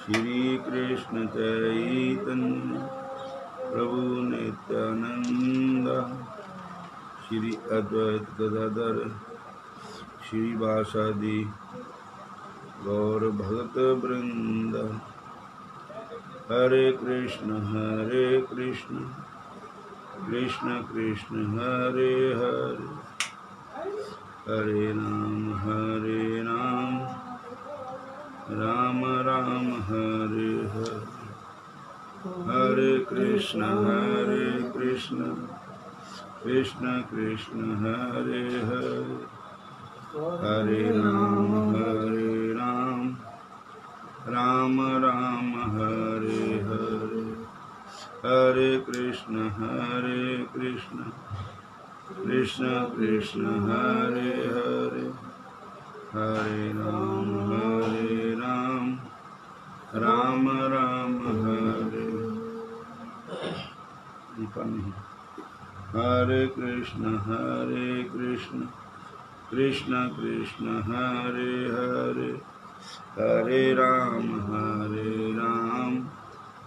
श्री कृष्ण चैतन्य प्रभु नित्यानंद श्री अद्वैत गदाधर श्रीवासादि गौर भक्त वृंद। हरे कृष्ण कृष्ण कृष्ण हरे हरे, हरे राम राम राम हरे हरे। हरे कृष्ण कृष्ण कृष्ण हरे हरे, हरे राम राम राम हरे हरे। हरे कृष्ण कृष्ण कृष्ण हरे हरे, हरे राम राम राम हरे। हरे कृष्ण कृष्ण हरे हरे, हरे राम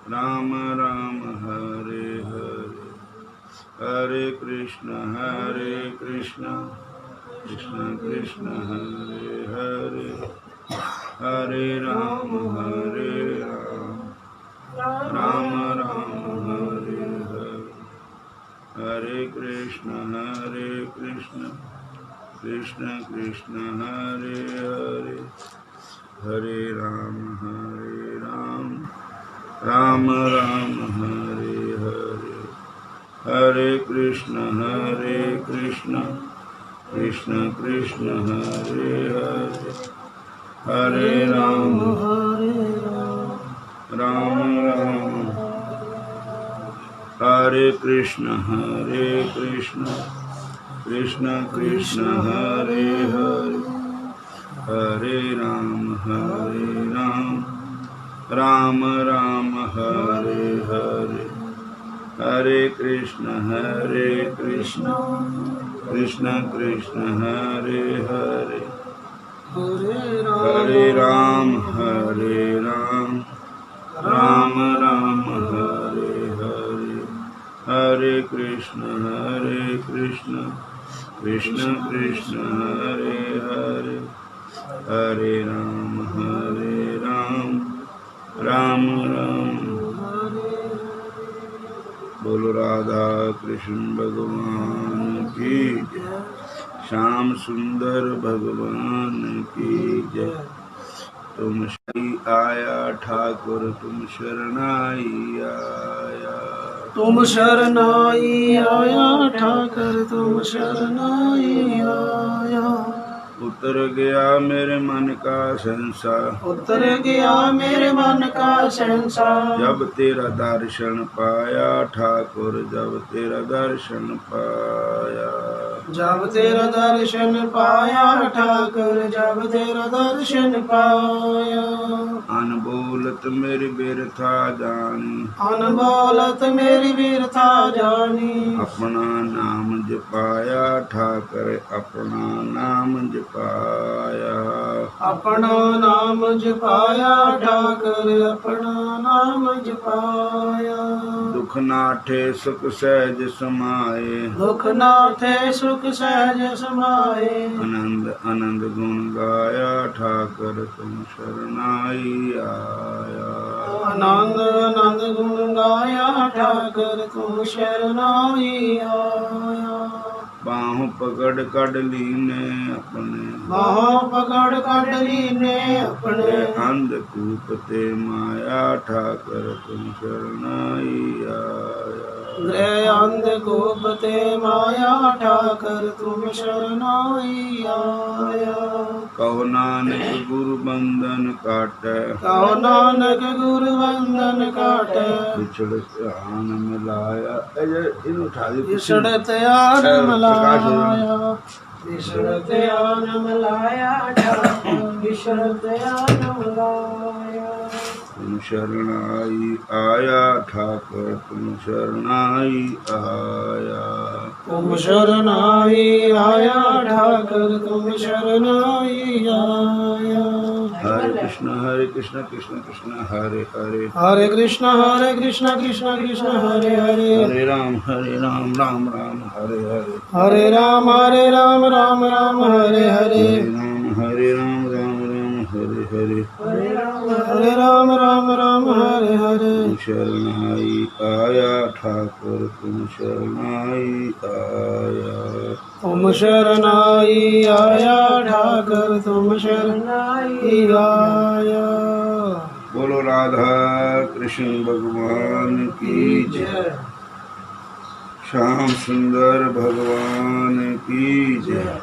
राम राम हरे हरे। हरे कृष्ण कृष्ण हरे हरे, हरे राम राम राम हरे हरे। हरे कृष्ण कृष्ण हरे हरे, हरे राम राम राम हरे हरे। हरे कृष्ण कृष्ण हरे हरे, हरे राम राम राम। हरे कृष्ण कृष्ण हरे हरे, हरे राम राम राम हरे हरे। हरे कृष्ण कृष्ण हरे हरे, हरे राम राम राम हरे हरे। हरे कृष्ण कृष्ण हरे हरे, हरे राम राम राम। बोलो राधा कृष्ण भगवान की जय, श्याम सुंदर भगवान की जय। तुम श्री आया ठाकुर तुम शरणाई आया, तुम शरणाई आया ठाकर तुम शरणाई आया। उतर गया मेरे मन का संसार, उतर गया मेरे मन का संसार। जब तेरा दर्शन पाया ठाकुर, जब तेरा दर्शन पाया। जब तेरा दर्शन पाया ठाकुर, जब तेरा दर्शन पाया। अनबोलत मेरी बिरथा जानी, अनबोलत मेरी बिरथा जानी। अपना नाम जपाया ठाकर, अपना नाम जपाया। अपना नाम जपाया ठाकर, अपना नाम जपाया। दुख नाठे सुख सहज समाए, दुख नाथे सुख सहज समाए। आनंद आनंद गुण गाया ठाकर तुम शरणाई आया। आनंद आनंद गुण गाया ठाकर तुम शरणाई आया। बाहों पकड़ कड़ लीने अपने, बाहों पकड़ कड़ लीने अपने। अंधकूप ते माया ठाकर तुम शरणाई आया। गृह अंधकूप ते माया ठाकर तुम शरणाई आया। कहो नानक गुरु बंधन काटे, कहो नानक गुरु बंधन काटे। बिछड़त आन मिलाया। इन उठा दे, बिछड़त आन मिलाया, बिछड़त आन मिलाया ठाकुर, बिछड़त आन मिलाया। तुम शरणाई आया ठाकर तुम शरणाई आया। तुम शरणाई आया ठाकुर तुम शरणाई आया। हरे कृष्ण कृष्ण कृष्ण हरे हरे, हरे कृष्ण कृष्ण कृष्ण हरे हरे, हरे राम राम राम हरे हरे, हरे राम राम राम हरे हरे, हरे राम राम हरे हरे, हरे राम राम हरे हरे। तुम शरणाई आया ठाकुर, तुम शरणाई आया, तुम शरणाई आया ठाकर, तुम शरणाई आया। बोलो राधा कृष्ण भगवान की जय, श्याम सुंदर भगवान की जय।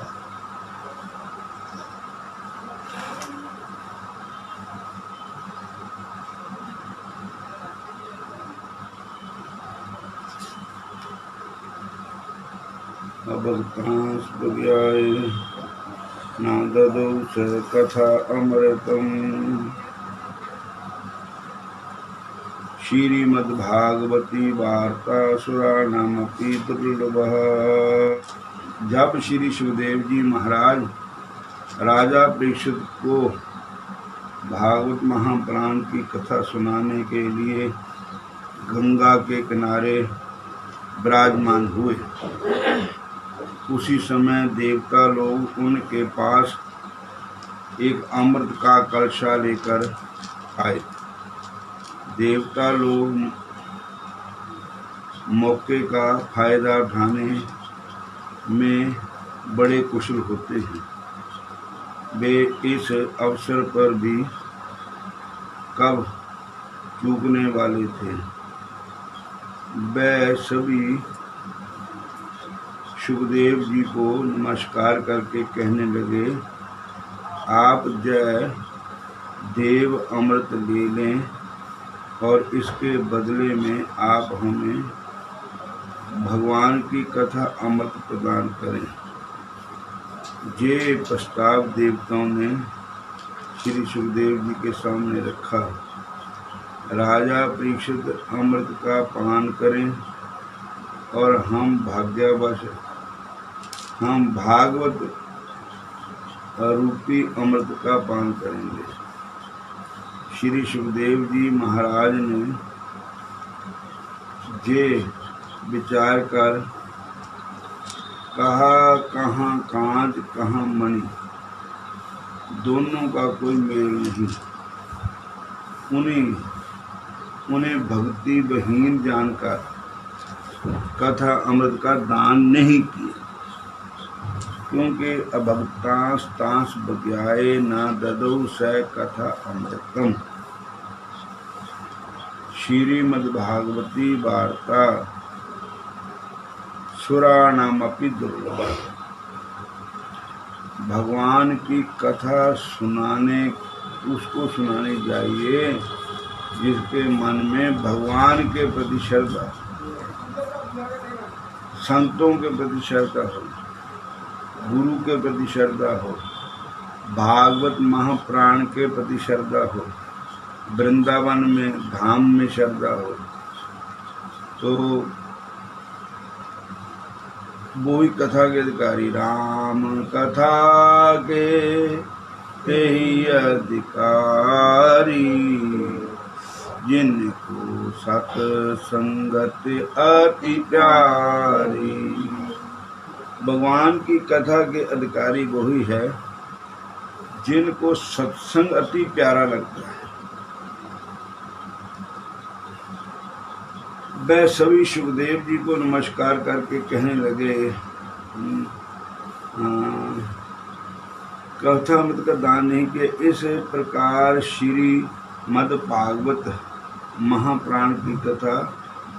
भक्तांस बग्याय नाददौ स कथा अमृतम, श्रीमद्भागवती वार्ता सुराणामपि दुर्लभः। जब श्री सुखदेव जी महाराज राजा परीक्षित को भागवत महापुराण की कथा सुनाने के लिए गंगा के किनारे विराजमान हुए, उसी समय देवता लोग उनके पास एक अमृत का कलशा लेकर आए। देवता लोग मौके का फायदा उठाने में बड़े कुशल होते हैं। वे इस अवसर पर भी कब चूकने वाले थे। वे सभी सुखदेव जी को नमस्कार करके कहने लगे, आप जय देव अमृत ले लें और इसके बदले में आप हमें भगवान की कथा अमृत प्रदान करें। ये प्रस्ताव देवताओं ने श्री सुखदेव जी के सामने रखा। राजा परीक्षित अमृत का पान करें और हम भाग्यवश हम भागवत रूपी अमृत का पान करेंगे। श्री सुखदेव जी महाराज ने ये विचार कर कहा, कहाँ कांच कहाँ मणि, दोनों का कोई मेल नहीं। उन्हें भक्ति विहीन जानकर कथा अमृत का दान नहीं किया, क्योंकि अभक्तांस तांस बग्याए न ददौ स कथा अमृतम। श्रीमद्भागवती वार्ता सुराणामपि दुर्लभः। भगवान की कथा उसको सुनानी चाहिए जिसके मन में भगवान के प्रति श्रद्धा, संतों के प्रति श्रद्धा हो, गुरु के प्रति श्रद्धा हो, भागवत महापुराण के प्रति श्रद्धा हो, वृंदावन में धाम में श्रद्धा हो, तो वो ही कथा के अधिकारी। राम कथा के यही अधिकारी, जिनको सत्संगत अति प्यारी। भगवान की कथा के अधिकारी वही है जिनको सत्संग अति प्यारा लगता है। वे सभी सुखदेव जी को नमस्कार करके कहने लगे, कथा अमृत का दान नहीं किया। इस प्रकार श्रीमद् भागवत महापुराण की कथा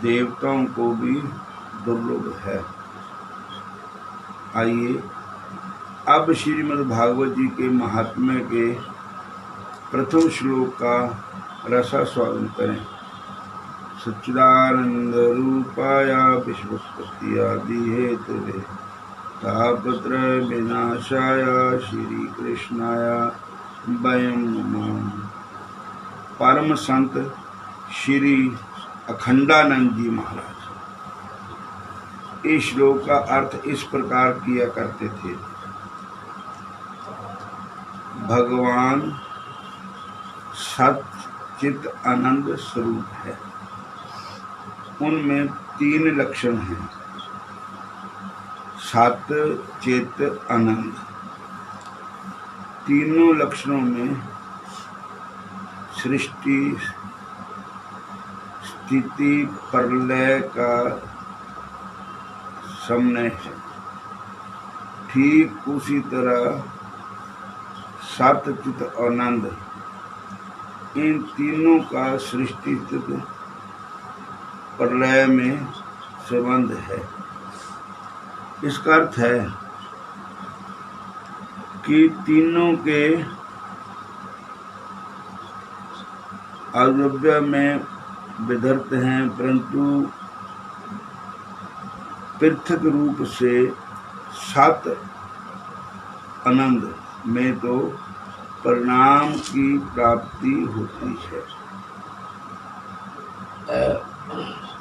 देवताओं को भी दुर्लभ है। आइए अब श्रीमद् भागवत जी के महात्म्य के प्रथम श्लोक का रसास्वादन करें। सच्चिदानंद रूपाय विश्वोत्पत्ति आदि हेतवे तापत्रय विनाशाय श्री कृष्णाय वयं नमः। परम संत श्री अखंडानंद जी महाराज इस श्लोक का अर्थ इस प्रकार किया करते थे। भगवान सत चित आनंद स्वरूप है। उनमें 3 लक्षण हैं, सत चित आनंद। तीनों लक्षणों में सृष्टि स्थिति प्रलय का समन्वय है। ठीक उसी तरह सत चित आनंद, इन तीनों का सृष्टि स्थिति प्रलय में संबंध है। इसका अर्थ है कि तीनों के अद्रव्य में विधर्त हैं, परंतु पृथक रूप से सत आनंद में तो परिणाम की प्राप्ति होती है,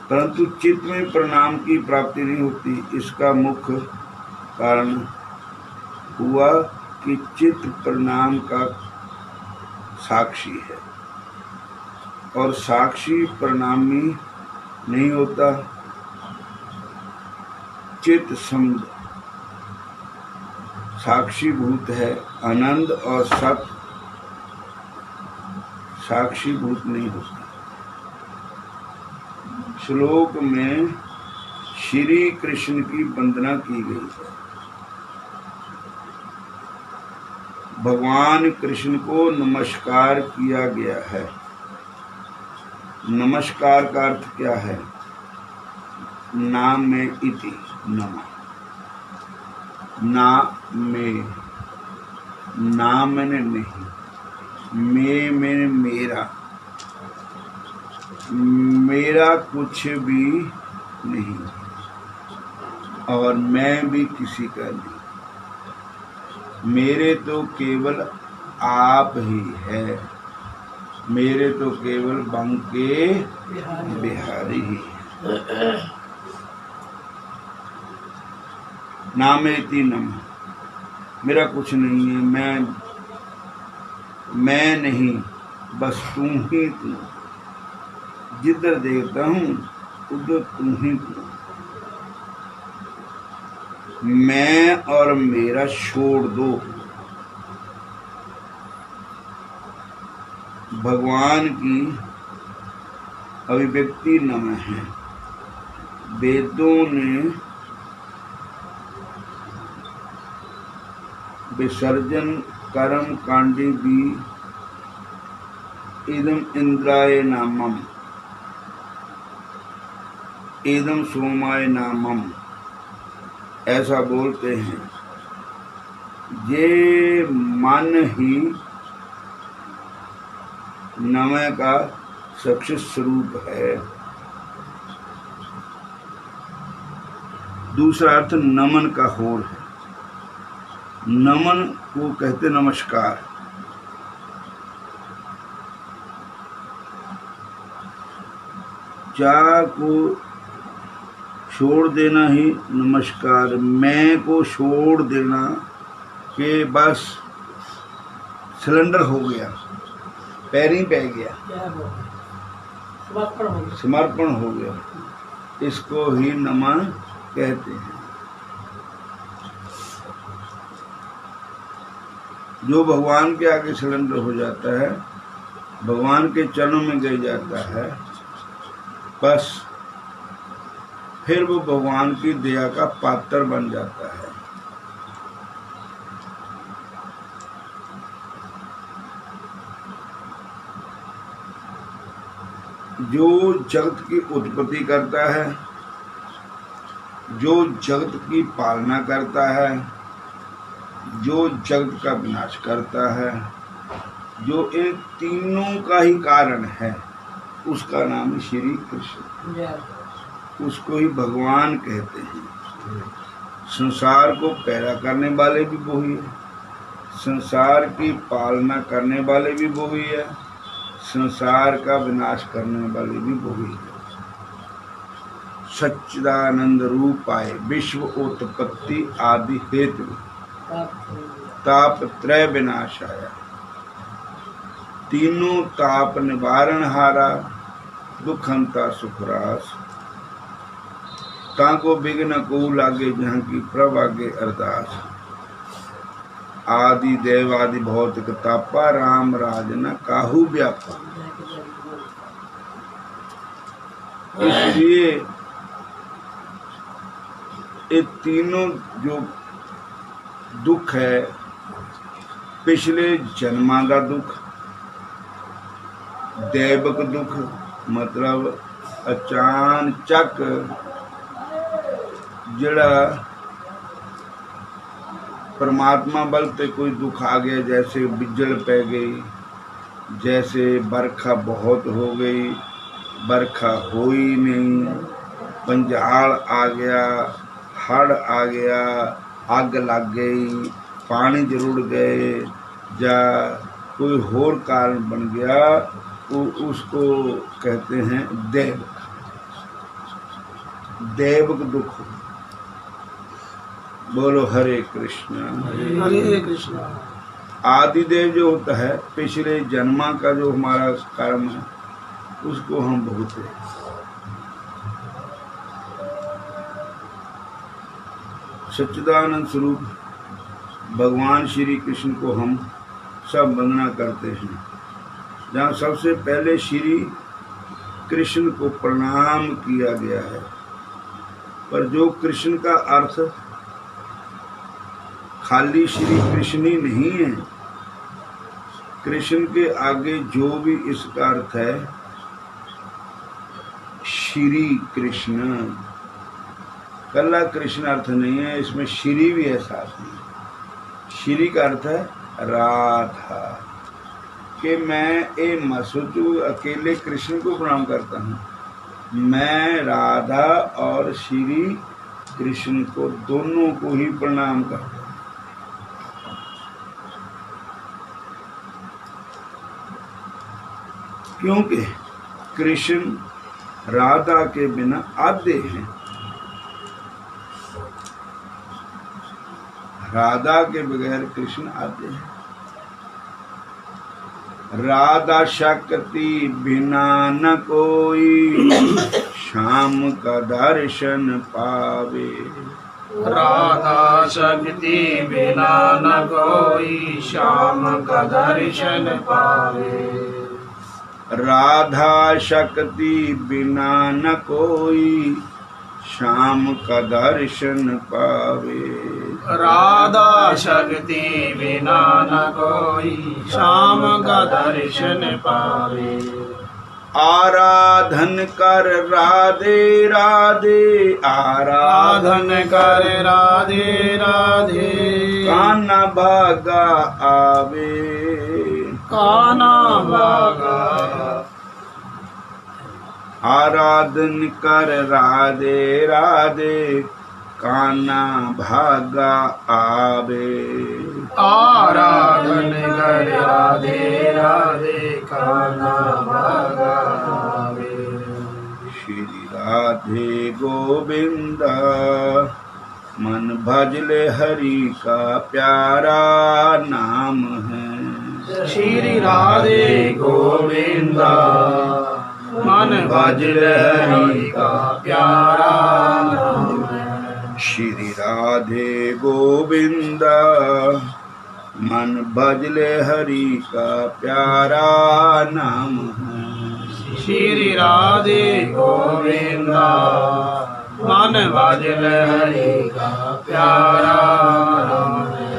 परंतु चित्त में परिणाम की प्राप्ति नहीं होती। इसका मुख्य कारण हुआ कि चित्त परिणाम का साक्षी है और साक्षी परिणामी नहीं होता। चित्त सम साक्षीभूत है, आनंद और सत साक्षीभूत नहीं होता। श्लोक में श्री कृष्ण की वंदना की गई है। भगवान कृष्ण को नमस्कार किया गया है। नमस्कार का अर्थ क्या है? नाम में इति नमः, ना में, ना मैंने नहीं, मैंने मेरा, मेरा कुछ भी नहीं और मैं भी किसी का नहीं। मेरे तो केवल आप ही है, मेरे तो केवल बंके बिहारी ही है। नामेति नमः, मेरा कुछ नहीं है, मैं नहीं, बस तू ही तू। जिधर देखता हूँ उधर तू ही तू। मैं और मेरा छोड़ दो। भगवान की अभिव्यक्ति नमः है। वेदों ने विसर्जन कर्म कांडी भी इदम इंद्राय नामम, इदम सोमाय नामम ऐसा बोलते हैं। ये मन ही नमः का सक्षित स्वरूप है। दूसरा अर्थ नमन का होर है। नमन को कहते नमस्कार। जा को छोड़ देना ही नमस्कार, मैं को छोड़ देना कि बस सिलेंडर हो गया, पैरी पै गया, समर्पण हो गया, इसको ही नमन कहते हैं। जो भगवान के आगे सिलेंडर हो जाता है, भगवान के चरणों में गिर जाता है, बस फिर वो भगवान की दया का पात्र बन जाता है। जो जगत की उत्पत्ति करता है, जो जगत की पालना करता है, जो जगत का विनाश करता है, जो इन तीनों का ही कारण है, उसका नाम श्री कृष्ण, उसको ही भगवान कहते हैं। संसार को पैदा करने वाले भी वही है, संसार की पालना करने वाले भी वही है, संसार का विनाश करने वाले भी वही है। सच्चिदानंद रूपाय विश्व उत्पत्ति आदि हेतु तापत्रय विनाशाय तीनों ताप निवारण हारा, दुखंता सुखरास। ताको बिघ्न को लागे, जहाँ की प्रभ आगे अरदास। आदि देव आदि भौतिक तापा, राम राज न काहू व्यापा। इसलिए ये तीनों जो दुख है, पिछले जन्मां दा दुख, दैवक दुख मतलब अचानचक जड़ा परमात्मा बल पे कोई दुख आ गया, जैसे बिजल पै गई, जैसे बरखा बहुत हो गई, बरखा हो ही नहीं, पंजाल आ गया, हड़ आ गया, आग लग गई, पानी जरूर गए, या कोई होर कारण बन गया, वो उसको कहते हैं दैवक। दैवक दुख। बोलो हरे कृष्ण। हरे कृष्ण। आदिदेव जो होता है, पिछले जन्मा का जो हमारा कर्म है, उसको हम भोगते हैं। सच्चिदानंद स्वरूप भगवान श्री कृष्ण को हम सब वंदना करते हैं। जहाँ सबसे पहले श्री कृष्ण को प्रणाम किया गया है, पर जो कृष्ण का अर्थ खाली श्री कृष्ण ही नहीं है। कृष्ण के आगे जो भी इसका अर्थ है, श्री कृष्ण, कल्ला कृष्ण अर्थ नहीं है, इसमें श्री भी है साथ में। श्री का अर्थ है राधा, कि मैं ये मत सोचूं अकेले कृष्ण को प्रणाम करता हूँ, मैं राधा और श्री कृष्ण को दोनों को ही प्रणाम करता हूँ। क्योंकि कृष्ण राधा के बिना आधे हैं, राधा के बगैर कृष्ण आधे हैं। राधा शक्ति बिना न कोई, शाम का दर्शन पावे। राधा शक्ति बिना न कोई, शाम का दर्शन पावे। राधा शक्ति बिना न कोई, शाम का दर्शन पावे। राधा शक्ति बिना न कोई, शाम का दर्शन पावे। आराधन कर राधे राधे, आराधन कर राधे राधे, कान्हा भागा आवे। कान्हा भागा। आराधन कर राधे राधे, कान्हा भागा आवे। आराधन कर राधे राधे, कान्हा भागा आवे। श्री राधे गोविंदा, मन भजले हरि का प्यारा नाम है। श्री राधे गोविंदा, मन भजले हरि का प्यारा नाम है। श्री राधे गोविंदा, मन भजले हरि का प्यारा नाम है। श्री राधे गोविंदा, मन भजले हरि का प्यारा नाम है।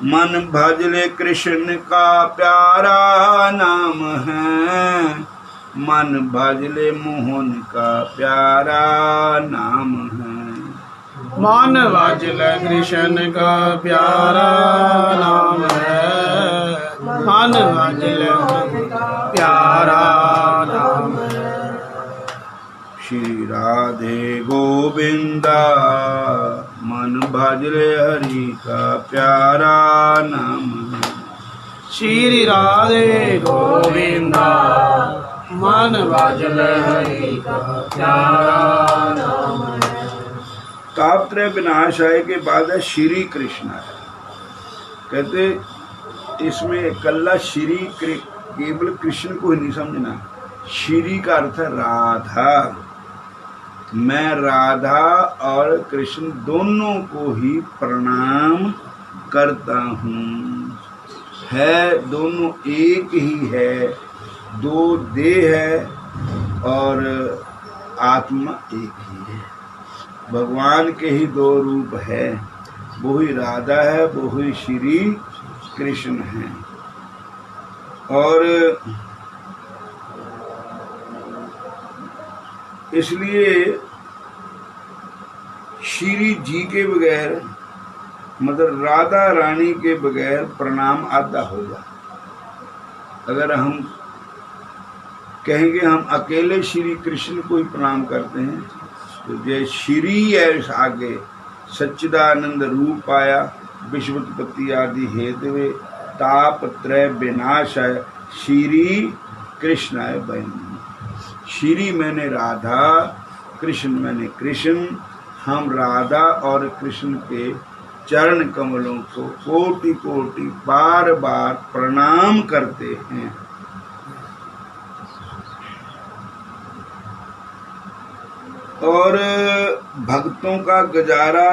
मन भजले कृष्ण का प्यारा नाम है, मन भजले मोहन का प्यारा नाम है। मन भजले कृष्ण का प्यारा नाम है, मन भजले प्यारा नाम है। श्री राधे गोविंदा, मन भजले हरि का प्यारा नाम है। श्री राधे गोविंदा, मन भजले हरि का प्यारा नाम है। तापत्रय विनाश आय के बाद है श्री कृष्ण है। कहते इसमें कल्ला श्री केवल कृष्ण को ही नहीं समझना। श्री का अर्थ है राधा। मैं राधा और कृष्ण दोनों को ही प्रणाम करता हूँ। है दोनों एक ही है, दो देह है और आत्मा एक ही है। भगवान के ही दो रूप है, वो ही राधा है, वो ही श्री कृष्ण है। और इसलिए श्री जी के बगैर, मतलब राधा रानी के बगैर प्रणाम आधा होगा। अगर हम कहेंगे हम अकेले श्री कृष्ण को ही प्रणाम करते हैं, तो जय श्री है आगे सच्चिदानंद रूप आया, विश्वोत्पत्ति आदि हेतु ताप त्रय विनाश है, श्री कृष्ण है बहन। श्री मैंने राधा, कृष्ण मैंने कृष्ण। हम राधा और कृष्ण के चरण कमलों को कोटि कोटि बार बार प्रणाम करते हैं। और भक्तों का गुजारा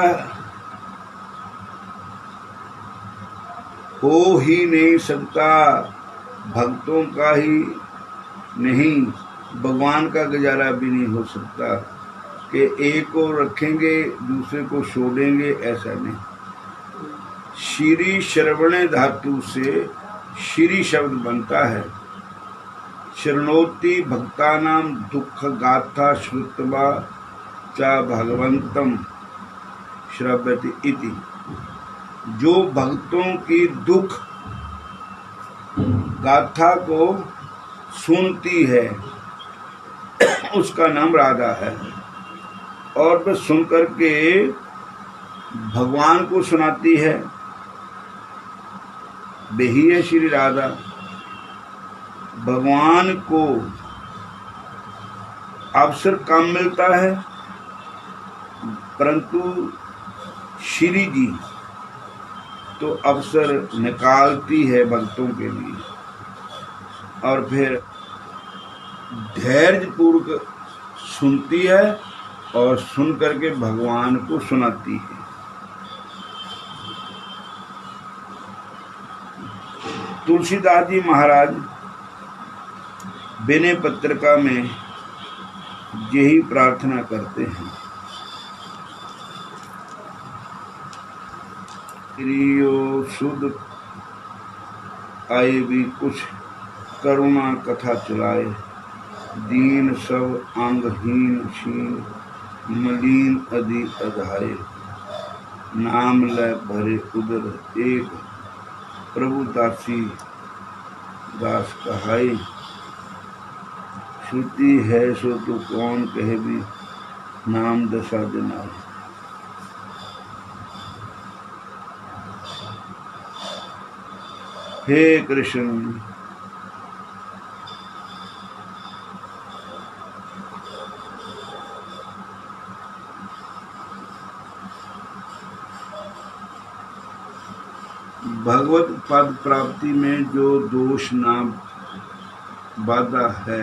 हो ही नहीं सकता, भक्तों का ही नहीं, भगवान का गुजारा भी नहीं हो सकता कि एक को रखेंगे दूसरे को छोड़ेंगे, ऐसा नहीं। श्री श्रवण धातु से श्री शब्द बनता है। शरणोति भक्तानाम दुख गाथा श्रुत्वा च भगवंतम श्रव्यति इति। जो भक्तों की दुख गाथा को सुनती है उसका नाम राधा है, और वह सुन करके भगवान को सुनाती है, वही है श्री राधा। भगवान को अवसर कम मिलता है, परंतु श्री जी तो अवसर निकालती है भक्तों के लिए, और फिर धैर्य पूर्वक सुनती है और सुन करके भगवान को सुनाती है। तुलसीदास जी महाराज विनय पत्रिका में यही प्रार्थना करते हैं, प्रियो शुद्ध आए भी कुछ करुणा कथा चलाए, दीन सब अंगहीन क्षीण मलिन अधि अधाये, नाम ले भरे उदर एक प्रभु दासी दास कहाई। श्रुति है सो तो कौन कहे भी, नाम दशा दिनाए। हे कृष्ण, भगवत पद प्राप्ति में जो दोष ना बाधा है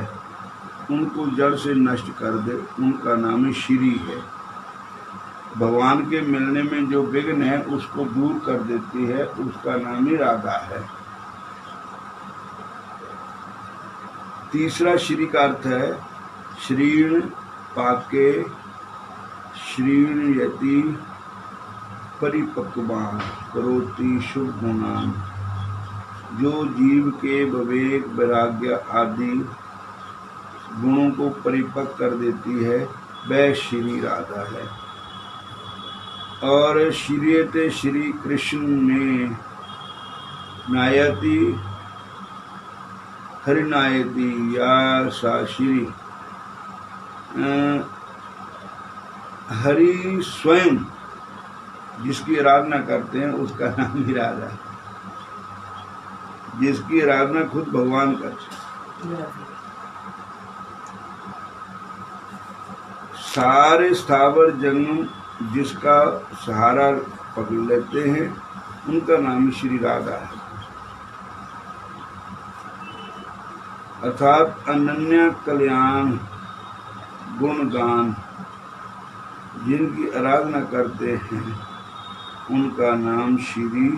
उनको जड़ से नष्ट कर दे, उनका नाम ही श्री है। भगवान के मिलने में जो विघ्न है उसको दूर कर देती है, उसका नाम ही राधा है। तीसरा श्री का अर्थ है श्रीण पाके श्रीणयति परिपक्वान करोति शुभ गुणान। जो जीव के विवेक वैराग्य आदि गुणों को परिपक्व कर देती है वह श्री राधा है। और श्रीयते श्री कृष्ण में नायति हरिनायति या सा श्री। हरि स्वयं जिसकी आराधना करते हैं उसका नाम ही राधा है, जिसकी आराधना खुद भगवान करते हैं। सारे स्थावर जन्म जिसका सहारा पकड़ लेते हैं उनका नाम श्री राधा है। अर्थात अनन्य कल्याण गुणगान जिनकी आराधना करते हैं उनका नाम श्री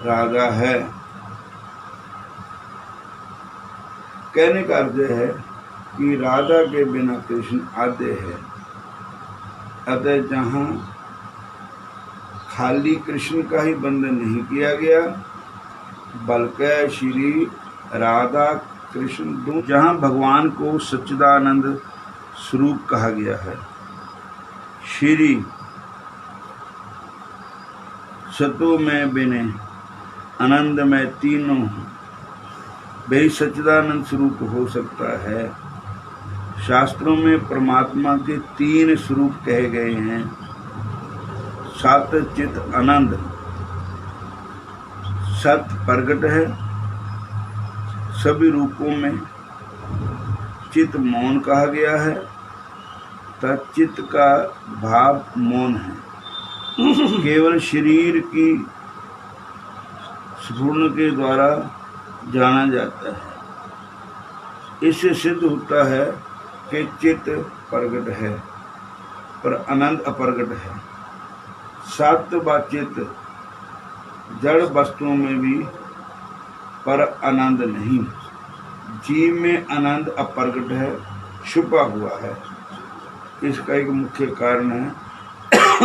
राधा है। कहने का अर्थ है कि राधा के बिना कृष्ण आद्य है। अतः जहाँ खाली कृष्ण का ही बंधन नहीं किया गया बल्कि श्री राधा कृष्ण जहाँ भगवान को सच्चिदानंद स्वरूप कहा गया है। श्री सतो में बिने आनंद में तीनों वही सच्चिदानंद स्वरूप हो सकता है। शास्त्रों में परमात्मा के 3 स्वरूप कहे गए हैं। सत चित आनंद। सत प्रगट है सभी रूपों में। चित मौन कहा गया है तचित का भाव मौन है। केवल शरीर की स्फुरण के द्वारा जाना जाता है। इससे सिद्ध होता है कि चित्त प्रगट है पर आनंद अप्रगट है। सत्य व चित्त जड़ वस्तुओं में भी पर आनंद नहीं। जीव में आनंद अप्रगट है छुपा हुआ है। इसका एक मुख्य कारण है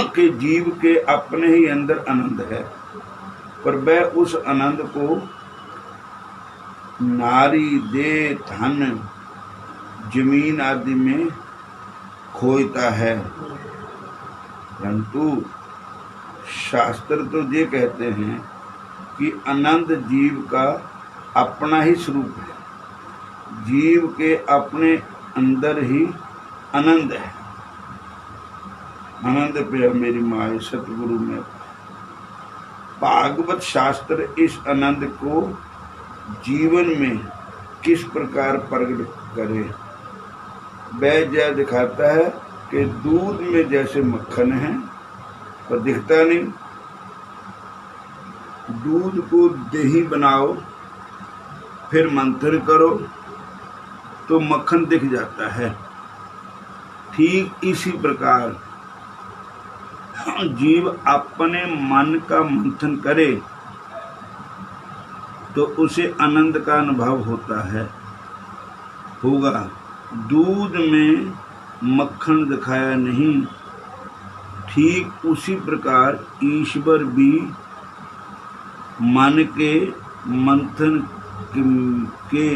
कि जीव के अपने ही अंदर आनंद है पर वह उस आनंद को नारी दे धन जमीन आदि में खोता है। परंतु शास्त्र तो ये कहते हैं कि आनंद जीव का अपना ही स्वरूप है। जीव के अपने अंदर ही आनंद है। आनंद पे मेरी माए सतगुरु में। भागवत शास्त्र इस आनंद को जीवन में किस प्रकार प्रकट करे वह यह दिखाता है कि दूध में जैसे मक्खन है पर दिखता नहीं। दूध को दही बनाओ फिर मंथन करो तो मक्खन दिख जाता है। ठीक इसी प्रकार जीव अपने मन का मंथन करे तो उसे आनंद का अनुभव होता है होगा। दूध में मक्खन दिखाया नहीं। ठीक उसी प्रकार ईश्वर भी मन के मंथन के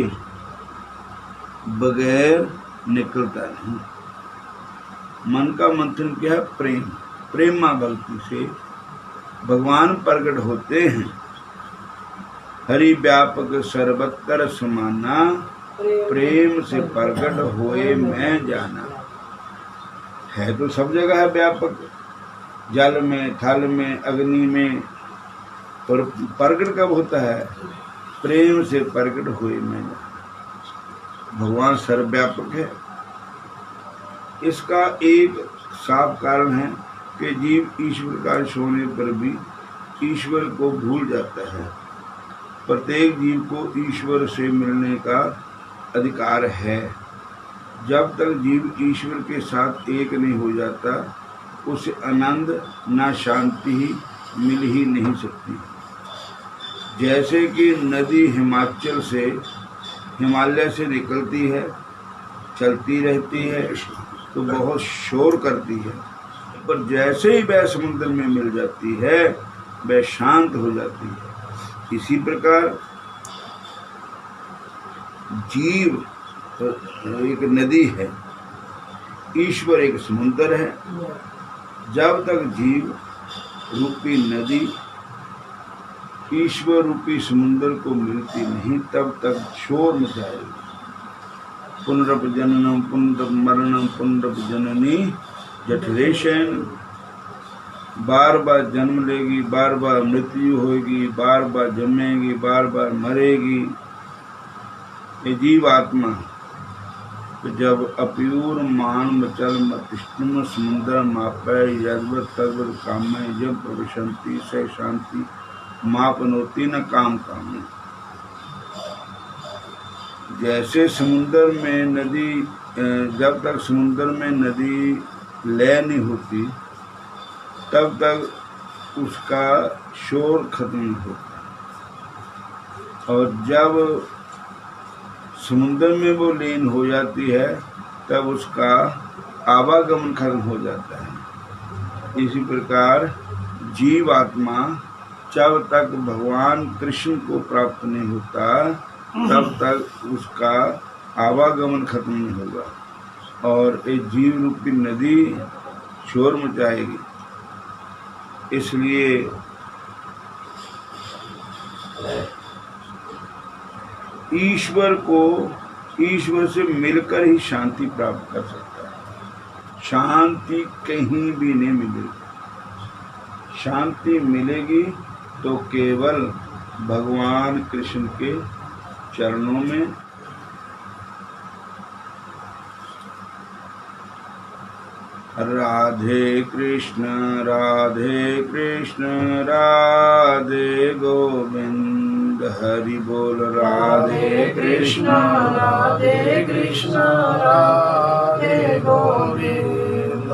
बगैर निकलता नहीं। मन का मंथन क्या है? प्रेम। प्रेमा भक्ति से भगवान प्रकट होते हैं। हरि व्यापक सर्वत्र समाना प्रेम से प्रकट होए मैं जाना। है तो सब जगह है व्यापक, जल में थल में अग्नि में, पर प्रकट कब होता है? प्रेम से प्रकट हुए मैं जाना। भगवान सर्वव्यापक है। इसका एक साफ कारण है कि जीव ईश्वर का होने पर भी ईश्वर को भूल जाता है। प्रत्येक जीव को ईश्वर से मिलने का अधिकार है। जब तक जीव ईश्वर के साथ एक नहीं हो जाता उसे आनंद ना शांति ही मिल ही नहीं सकती। जैसे कि नदी हिमालय से निकलती है, चलती रहती है तो बहुत शोर करती है, पर जैसे ही वह समुद्र में मिल जाती है वह शांत हो जाती है। इसी प्रकार जीव एक नदी है, ईश्वर एक समुद्र है। जब तक जीव रूपी नदी ईश्वर रूपी समुद्र को मिलती नहीं तब तक शोर मचाएगी। पुनरप जननम पुनरप मरणम पुनरप जननी जठरेशन। बार बार जन्म लेगी, बार बार मृत्यु होगी, बार बार जन्मेगी, बार बार मरेगी। ये जीव आत्मा जब अप्यूर मान मचल मतिष्ठम समुद्र मापै यद्वत तद्वत कामय जब प्रविशंति से शांति मापनोति न काम कामय। जैसे समुद्र में नदी, जब तक समुद्र में नदी लय नहीं होती तब तक उसका शोर खत्म नहीं होता, और जब समुद्र में वो लीन हो जाती है तब उसका आवागमन खत्म हो जाता है। इसी प्रकार जीवात्मा जब तक भगवान कृष्ण को प्राप्त नहीं होता तब तक उसका आवागमन खत्म नहीं होगा, और एक जीव रूपी नदी शोर मचाएगी। इसलिए ईश्वर से मिलकर ही शांति प्राप्त कर सकता है। शांति कहीं भी नहीं मिलेगी। शांति मिलेगी तो केवल भगवान कृष्ण के चरणों में। राधे कृष्ण राधे कृष्ण राधे गोविंद, हरि बोल। राधे कृष्ण राधे कृष्ण राधे गोविंद,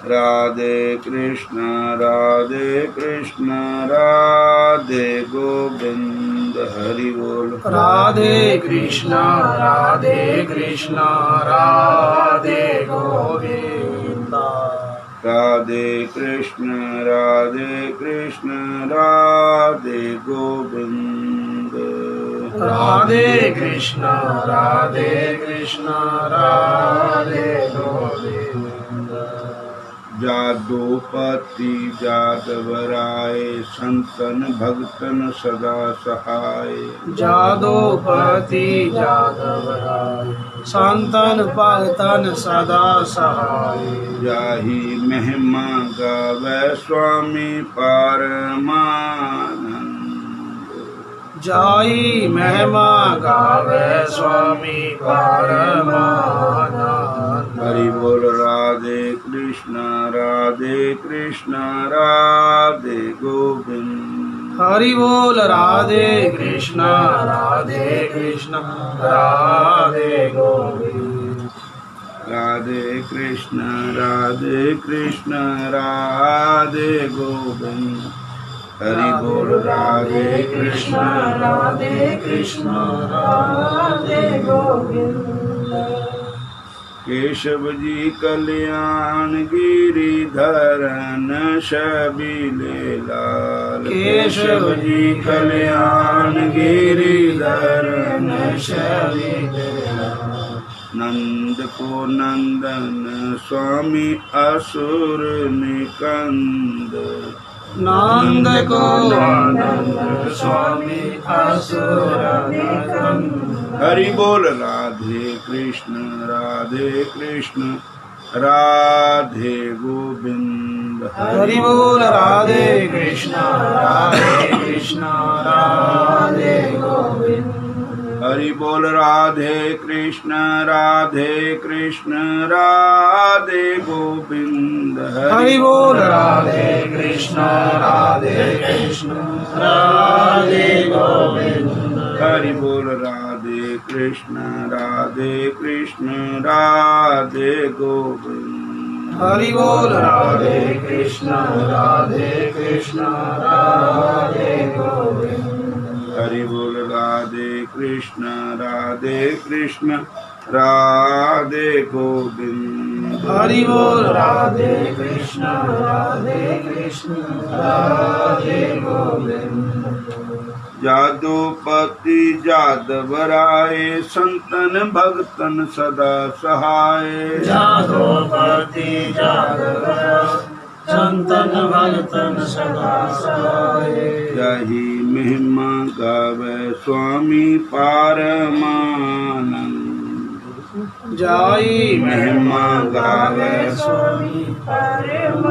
राधे कृष्ण राधे कृष्ण राधे गोविंद, हरि बोल। राधे कृष्ण राधे कृष्ण राधे गोविंद, राधे कृष्ण राधे कृष्ण राधे गोविंद, राधे कृष्ण राधे कृष्ण राधे गोविंद। जादोपति जादवराय, संतन भक्तन सदा सहाय। जादोपति जादवराय, संतन भक्तन सदा सहाय। जाहि महिमा गावे स्वामी परमानंद, जाई महिमा गावे स्वामी परमानंद। हरि बोल। राधे कृष्ण राधे गोविंद, हरि बोल। राधे कृष्ण राधे कृष्ण राधे गोविंद, राधे कृष्ण राधे कृष्ण राधे गोविंद, हरि बोल। राधे कृष्ण राधे कृष्ण राधे गोविंद। केशव जी कल्याण गिरिधरन शबीले लाल, केशव जी कल्याण गिरिधरन शबीले लाल। नंद को नंदन स्वामी असुर निकंद, नंद को नंदन स्वामी असुर निकंद। हरि बोल। राधे कृष्ण राधे गोविंद, हरि बोल। राधे कृष्ण राधे गोविंद, हरि बोल। राधे कृष्ण राधे गोविंद, हरि बोल। राधे कृष्ण राधे गोविंद, हरि बोल। राधे कृष्ण राधे गोविंद, हरि बोल। राधे कृष्ण राधे गोविंद, हरि बोल। राधे कृष्ण राधे गोविंद, हरि बोल। राधे कृष्ण राधे गोविंद। जादोपति जादवराय, संतन भक्तन सदा सहाय। जादोपति जादवराय, संतन भक्तन सदा सहाय। जाहि महिमा गावे स्वामी परमानंद, जाई महिमा गावे स्वामी परमानंद।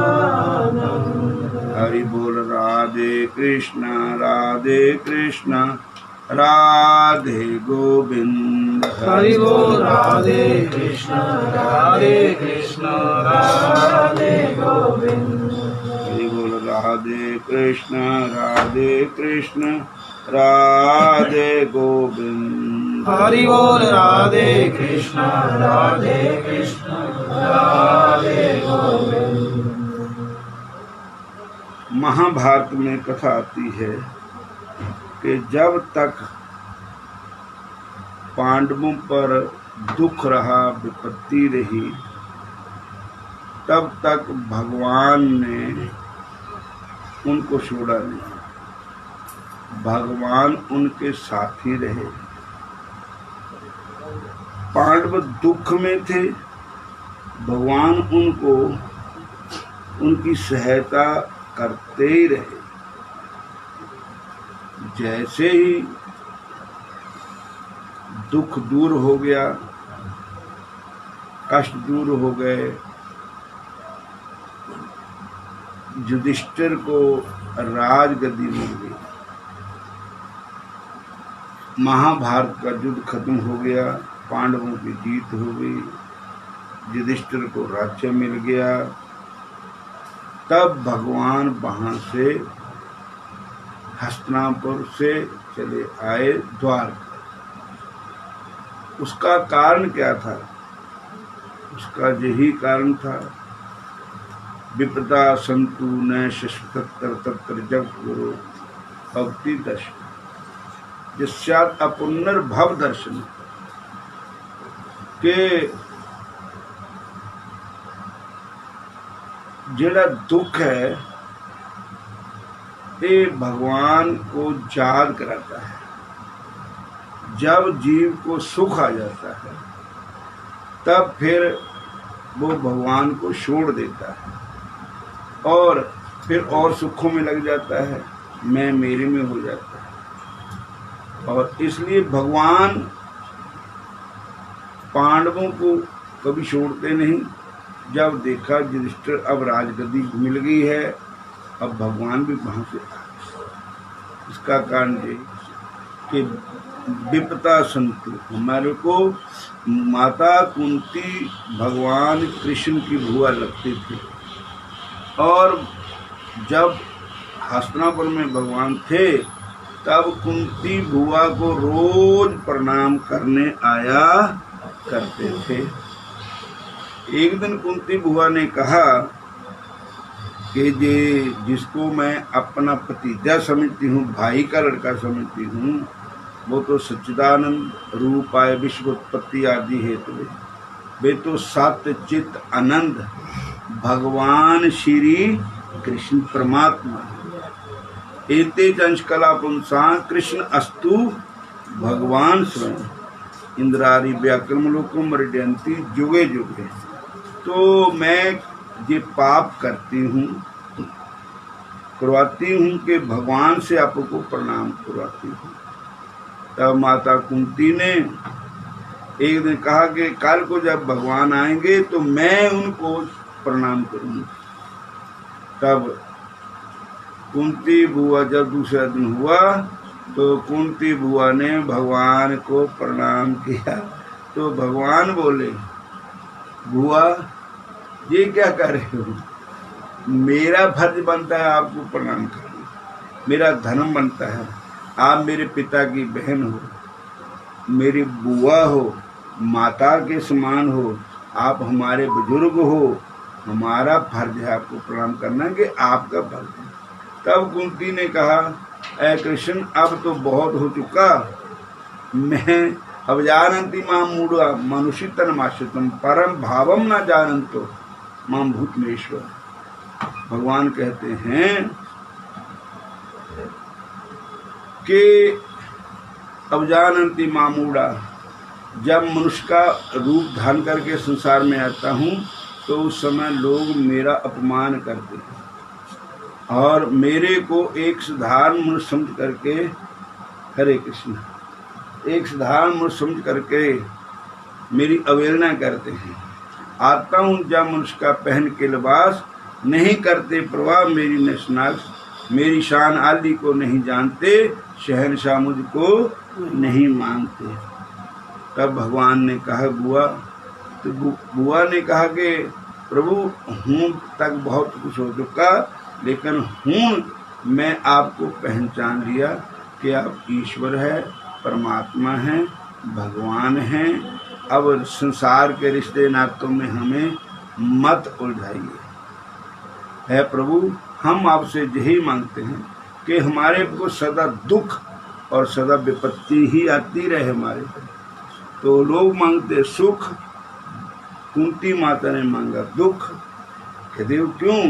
हरि बोल। राधे कृष्ण राधे गोविंद, हरि बोल। राधे कृष्ण राधे गोविंद, हरि बोल। राधे कृष्ण राधे गोविंद, हरि बोल राधे कृष्ण राधे कृष्ण राधे गोविंद। महाभारत में कथा आती है कि जब तक पांडवों पर दुख रहा, विपत्ति रही, तब तक भगवान ने उनको छोड़ा नहीं। भगवान उनके साथ ही रहे। पांडव दुख में थे, भगवान उनको उनकी सहायता करते ही रहे। जैसे ही दुख दूर हो गया, कष्ट दूर हो गए, युधिष्ठिर को राजगद्दी मिल गई, महाभारत का युद्ध खत्म हो गया, पांडवों की जीत हो गई, युधिष्ठिर को राज्य मिल गया, तब भगवान वहां से हस्तिनापुर से चले आए द्वारका। उसका कारण क्या था? उसका यही कारण था, विपदा संतु न तत्र तत्र जग गुरु भक्ति दर्शन जिस्यात् अपुनर्भव दर्शन, के जेड़ा दुख है ये भगवान को याद कराता है। जब जीव को सुख आ जाता है तब फिर वो भगवान को छोड़ देता है और फिर और सुखों में लग जाता है, मैं मेरे में हो जाता है। और इसलिए भगवान पांडवों को कभी छोड़ते नहीं। जब देखा युधिष्ठिर अब राजगद्दी मिल गई है, अब भगवान भी वहां से आ गए। इसका कारण ये कि विपदा संतु, हमारे को माता कुंती भगवान कृष्ण की बुआ लगती थी, और जब हस्तिनापुर में भगवान थे तब कुंती बुआ को रोज प्रणाम करने आया करते थे। एक दिन कुंती बुआ ने कहा कि जिसको मैं अपना भतीजा समझती हूँ, भाई का लड़का समझती हूँ, वो तो सच्चिदानंद रूप आए विश्व उत्पत्ति आदि हेतु, वे तो सत्य चित आनंद भगवान श्री कृष्ण परमात्मा। एते अंश कला पुंसा कृष्ण अस्तु भगवान स्वयं इंद्रारी व्याक्रम लोकम मृडयंती जुगे जुगे। तो मैं ये पाप करती हूँ, करवाती हूँ कि भगवान से आपको प्रणाम करवाती हूँ। तब माता कुंती ने एक दिन कहा कि कल को जब भगवान आएंगे तो मैं उनको प्रणाम करूंगी। तब कुंती बुआ जब दूसरा दिन हुआ तो कुंती बुआ ने भगवान को प्रणाम किया, तो भगवान बोले, बुआ ये क्या कर रहे हो? मेरा फर्ज बनता है आपको प्रणाम करना, मेरा धर्म बनता है। आप मेरे पिता की बहन हो, मेरी बुआ हो, माता के समान हो, आप हमारे बुजुर्ग हो, हमारा फर्ज है आपको प्रणाम करना, कि आपका फर्ज है। तब कुंती ने कहा, ऐ कृष्ण अब तो बहुत हो चुका, मैं अब जानती मां मूढ़ा मनुष्य तनमाश्रितम परम भावम न जानंतो मां भूतमेश्वर। भगवान कहते हैं कि अब जानती मां मूढ़ा, जब मनुष्य का रूप धारण करके संसार में आता हूँ तो उस समय लोग मेरा अपमान करते हैं और मेरे को एक साधारण मनुष्य समझ करके, हरे कृष्ण, एक साधारण मनुष्य समझ करके मेरी अवहेलना करते हैं। आता हूँ जब मनुष्य का पहन के लिबास, नहीं करते प्रवाह मेरी नशनाश, मेरी शान आली को नहीं जानते, शहनशाह मुझको नहीं मानते। तब भगवान ने कहा बुआ, तो बुआ ने कहा कि प्रभु हूँ तक बहुत कुछ हो चुका, लेकिन हूँ मैं आपको पहचान लिया कि आप ईश्वर है, परमात्मा हैं, भगवान हैं। अब संसार के रिश्ते नातों में हमें मत उलझाइए। है प्रभु, हम आपसे यही मांगते हैं कि हमारे को सदा दुख और सदा विपत्ति ही आती रहे हमारे को। तो लोग मांगते सुख, कुंती माता ने मांगा दुख। कहते हो क्यों?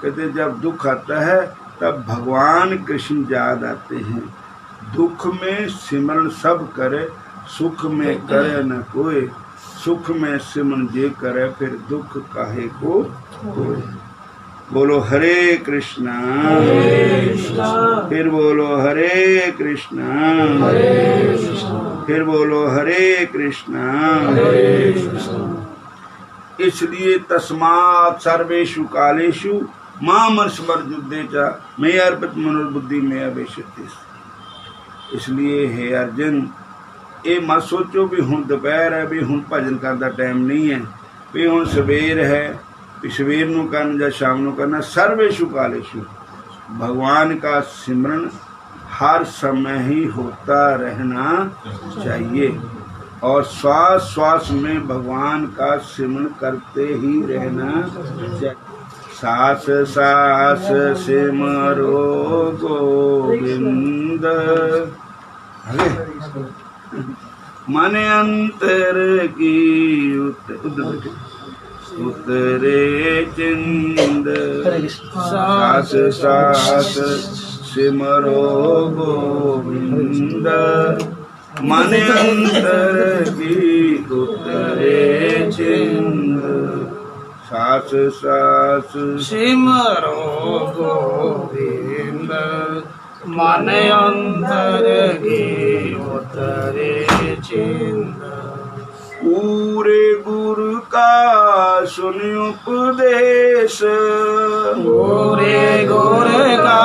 कहते जब दुख आता है तब भगवान कृष्ण याद आते हैं। दुख में सिमरन सब करे, सुख में करे न कोई। सुख में सिमरन जे करे, फिर दुख काहे को होए। बोलो हरे कृष्णा, फिर बोलो हरे कृष्णा, फिर बोलो हरे कृष्णा। इसलिए तस्मात् सर्वेषु कालेषु मां स्मरयुद्धे च मयि अर्पित मनोबुद्धि में अवेशति। इसलिए हे अर्जुन, ये मत सोचो भी हुण दोपहर है, भी हुण भजन करने टाइम नहीं है, भी हुण सवेर है, भी सवेर नूं करना या शाम नूं करना। सर्वेषु कालेषु भगवान का सिमरन हर समय ही होता रहना चाहिए और श्वास श्वास में भगवान का सिमरन करते ही रहना चाहिए। सास सास सिमरो गोविंद, मन अंतर की उतरे चिंद। सास सास सिमरो गोविंद, मन अंतर की उतरे चिंद। सास सास सिमरो गोविंद, मन अंतर की उतरे चिंद। पूरे गुरु का सुन उपदेश, पूरे गुरु का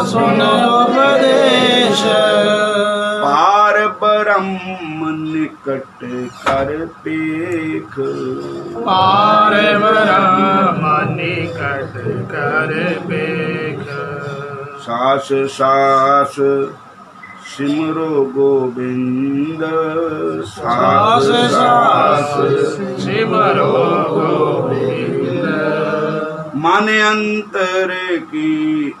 सुन उपदेश। पार ब्रह्म निकट कर पेख, पार ब्रह्म निकट कर पेख। सास सास सिमरो गोविंद, सास सास सिमरो गोविंद, मन अंतर की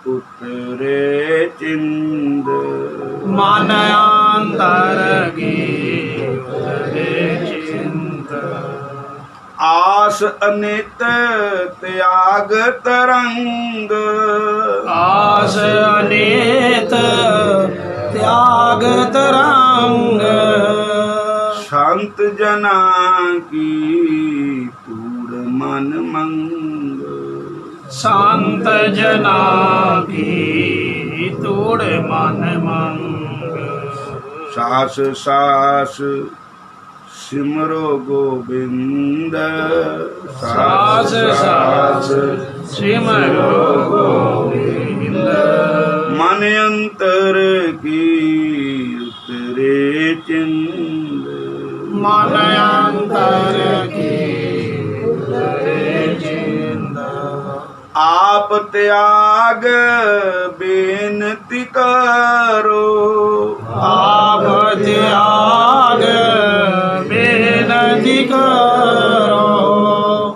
उतरे चिंद। मन अंतर की उतरे चिंद। आस अनित त्याग तरंग, आस अनित त्याग तरंग। संत जना की तूड़ मन मंग, संत जना की तूड़ मन मंग। सास सास सिमरो गोविंद, सास सास सिमरो गोविंद, मन अंतर की उतरे चिंद। मन अंतर की उतरे चिंद। आप त्याग बेनती करो, आप त्याग बेनती करो।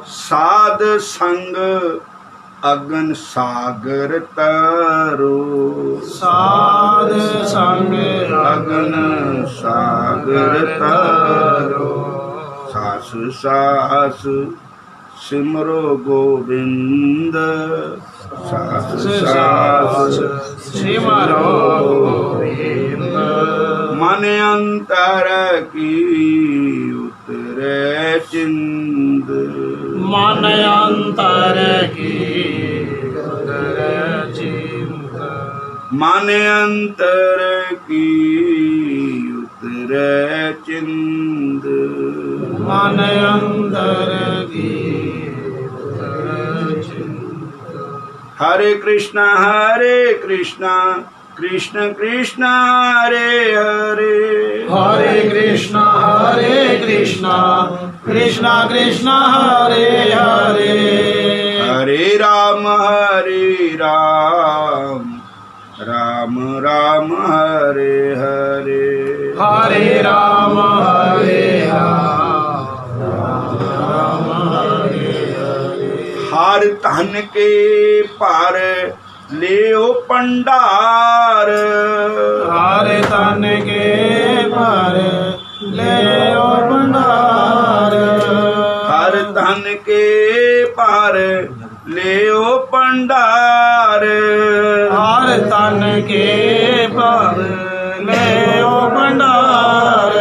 साध संग अगन सागर तरो, साध संग अगन सागर तरो। सास सास सिमरो गोविंद, सास सास सिमरो गोविंद, मन अंतर की उतरे चिंद। मन अंतर की उतरे चिंद। मन अंतर की उतरे चिंद। मन अंतर की उतरे चिंद। हरे कृष्णा कृष्ण कृष्ण हरे हरे, हरे कृष्णा कृष्णा कृष्णा हरे हरे। हरे राम राम राम हरे हरे। हरे राम राम हरे हरे। हार धन के पार ले ओ पंडार, हरे तन के पर ले ओ भंडार, हर धन के पार ले ओ पंडार, हर तन के पर ले ओ भंडार।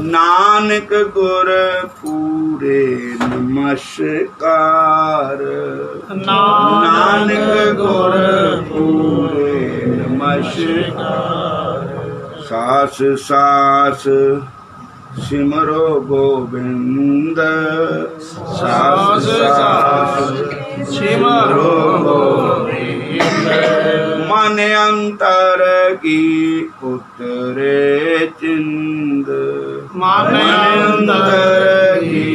नानक गुर पूरे नमस्कार, नानक गुर पूरे नमस्कार। सास सास सिमरो गोविंद, सास सास सिमरो गोविंद। मन अंतर की उतरे चिंद, मन अंतर की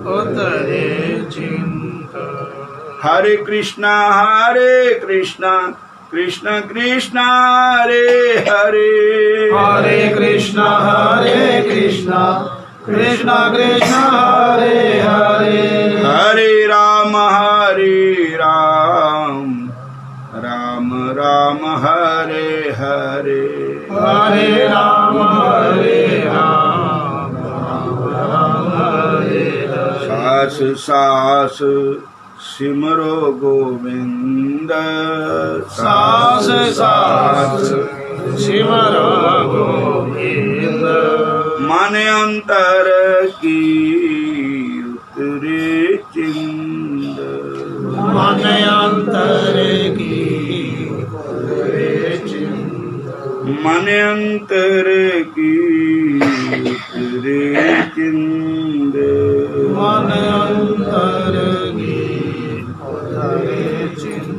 उतरे चिंत। हरे कृष्णा कृष्ण कृष्ण हरे हरे, हरे कृष्णा कृष्ण कृष्ण हरे हरे, हरे राम राम राम हरे हरे, हरे राम राम हरे हरे। सास सास सिमरो गोविंद, सास सास सिमरो गोविंद। मन अंतर की उतरे चिंद, मन अंतर की उतरे चिंत। मन अंतर की उतरे चिंद, मन अंतर की उतरे चिंत।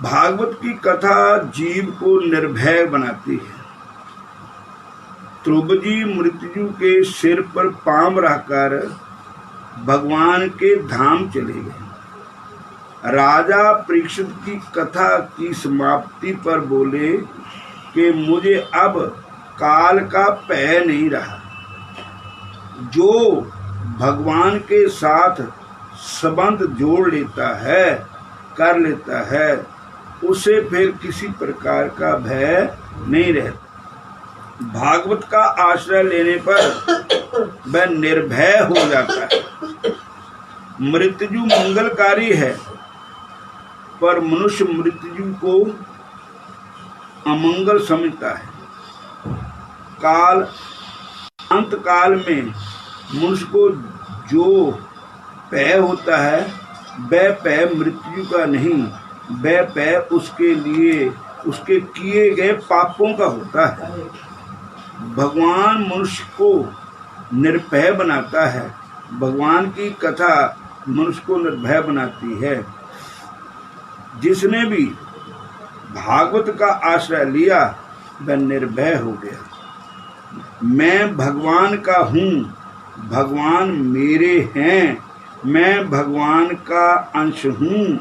भागवत की कथा जीव को निर्भय बनाती है। ध्रुव जी मृत्यु के सिर पर पांव रखकर भगवान के धाम चले गए। राजा परीक्षित की कथा की समाप्ति पर बोले कि मुझे अब काल का भय नहीं रहा। जो भगवान के साथ संबंध जोड़ लेता है, कर लेता है, उसे फिर किसी प्रकार का भय नहीं रहता। भागवत का आश्रय लेने पर वह निर्भय हो जाता है। मृत्यु मंगलकारी है, पर मनुष्य मृत्यु को अमंगल समझता है। अंत काल में मनुष्य को जो भय होता है, वह भय मृत्यु का नहीं, वह भय उसके लिए उसके किए गए पापों का होता है। भगवान मनुष्य को निर्भय बनाता है। भगवान की कथा मनुष्य को निर्भय बनाती है। जिसने भी भागवत का आश्रय लिया वह निर्भय हो गया। मैं भगवान का हूँ, भगवान मेरे हैं, मैं भगवान का अंश हूँ,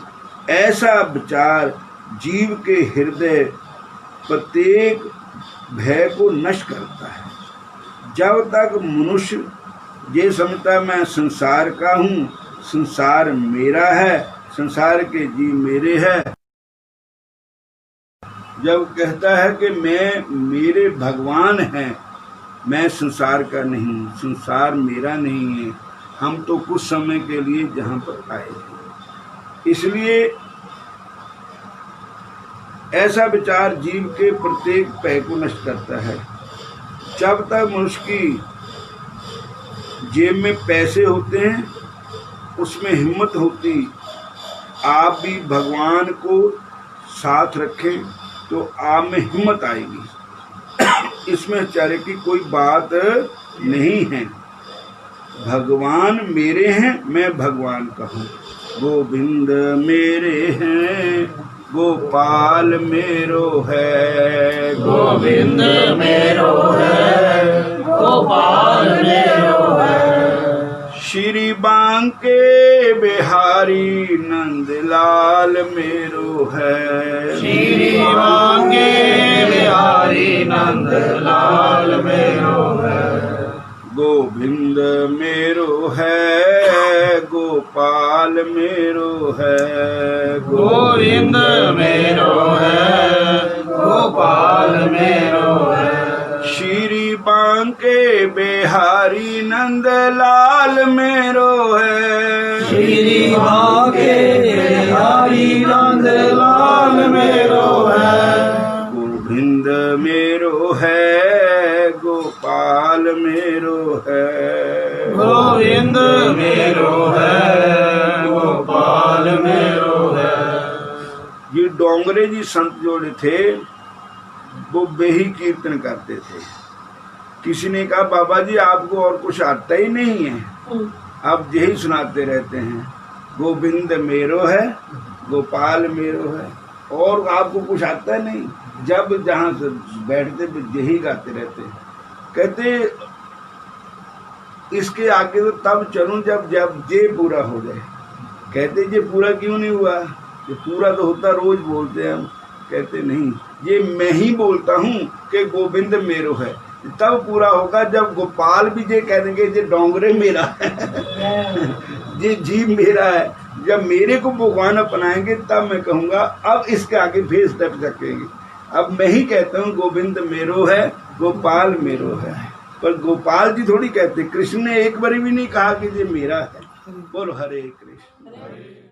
ऐसा विचार जीव के हृदय प्रत्येक भय को नष्ट करता है। जब तक मनुष्य ये समझता मैं संसार का हूँ, संसार मेरा है, संसार के जीव मेरे हैं, जब कहता है कि मेरे भगवान हैं, मैं संसार का नहीं, संसार मेरा नहीं है, हम तो कुछ समय के लिए जहाँ पर आए हैं। इसलिए ऐसा विचार जीव के प्रत्येक भय को नष्ट करता है। जब तक मनुष्य की जेब में पैसे होते हैं, उसमें हिम्मत होती, आप भी भगवान को साथ रखें तो आप में हिम्मत आएगी। इसमें चारे की कोई बात नहीं है। भगवान मेरे हैं, मैं भगवान का हूँ। गोविंद मेरे हैं, गोपाल मेरो है, गोविंद मेरो है, गोपाल मेरो है। श्री बांके बिहारी नंदलाल मेरो है। श्री बांके बिहारी नंद लाल मेरो है। गोविंद मेरो है गोपाल मेरो है। गोविंद मेरो है गोपाल मेरो है। श्री बांके बिहारी नंदलाल मेरो है। श्री बांके बिहारी नंद लाल मेरो है। गोविंद मेरो है गोपाल मेरो है। गोविंद मेरो है गोपाल मेरो है। ये डोंगरे जी संत जोड़े थे, वो बेही कीर्तन करते थे। किसी ने कहा बाबा जी आपको और कुछ आता ही नहीं है, आप यही सुनाते रहते हैं, गोविंद मेरो है गोपाल मेरो है, और आपको कुछ आता नहीं। जब जहाँ से बैठते यही गाते रहते। कहते इसके आगे तो तब चलूं जब ये पूरा हो जाए। कहते ये पूरा क्यों नहीं हुआ? ये पूरा तो होता, रोज बोलते हैं हम। कहते नहीं, ये मैं ही बोलता हूँ कि गोविंद मेरो है, तब पूरा होगा जब गोपाल भी ये कह देंगे ये डोंगरे मेरा है ये जीव मेरा है। जब मेरे को भगवान अपनाएंगे तब मैं कहूँगा अब इसके आगे फिर स्टेप सकेंगे। अब मैं ही कहता हूँ गोविंद मेरो है गोपाल मेरो है, पर गोपाल जी थोड़ी कहते। कृष्ण ने एक बार भी नहीं कहा कि ये मेरा है। बोलो हरे कृष्ण।